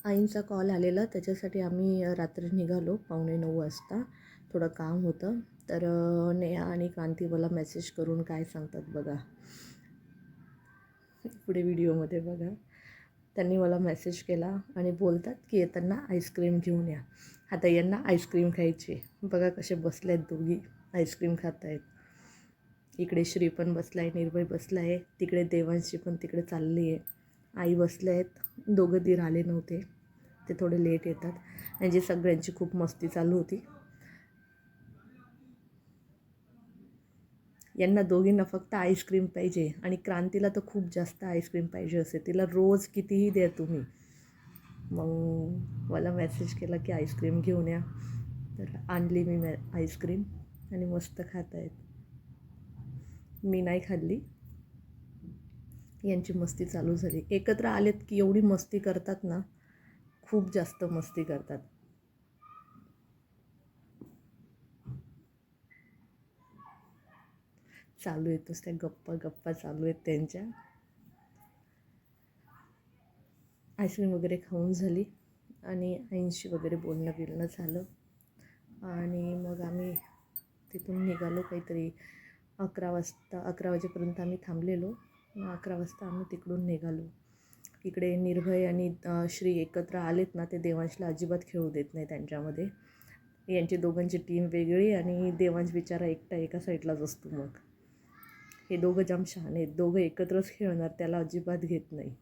आईंचा call आलेला, त्याच्यासाठी आम्ही रात्री निघालो 8:45 वाजता. थोडं काम होतं. तर नेहा आणि क्रांती मला मेसेज करून काय सांगतात बघा, पुढे व्हिडिओमध्ये बघा. त्यांनी मला मेसेज केला आणि बोलतात की येताना आईस्क्रीम घेऊन या. आता यांना आईस्क्रीम खायची. बघा कसे बसले आहेत दोघी, आईस्क्रीम खात आहेत. इकडे श्री पण बसला आहे, निर्भय बसला आहे, तिकडे देवांशी पण तिकडे चालली आहे. आई बसले आहेत. दोघं दीर आले नव्हते, ते थोडे लेट येतात. म्हणजे सगळ्यांची खूप मस्ती चालू होती. यांना दोघींना फक्त आईस्क्रीम पाहिजे आणि क्रांतीला तर खूप जास्त आईस्क्रीम पाहिजे असे. तिला रोज कितीही द्या तुम्ही. मग मला मेसेज केला की आईस्क्रीम घेऊन या. तर आणली मी आईस्क्रीम आणि मस्त खात आहेत. मी नाही खाल्ली. यांची मस्ती चालू झाली. एकत्र आलेत की एवढी मस्ती करतात ना, खूप जास्त मस्ती करतात. चालू येतोच त्या गप्पा गप्पा चालू आहेत त्यांच्या. आईस्क्रीम वगैरे खाऊन झाली आणि आईंशी वगैरे बोलणं झालं. आणि मग आम्ही तिथून निघालो. काहीतरी 11 वाजता, 11 वाजेपर्यंत आम्ही थांबलेलो. 11 वाजता आम्ही तिकडून निघालो. इकडे निर्भय आणि श्री एकत्र आलेत ना, ते देवांशला अजिबात खेळू देत नाही त्यांच्यामध्ये. यांची दोघांची टीम वेगळी आणि देवांश बिचारा एकटा एका साईडलाच असतो. मग हे दोघं जाम शहाणे आहेत. दोघं एकत्रच खेळणार, त्याला अजिबात घेत नाही.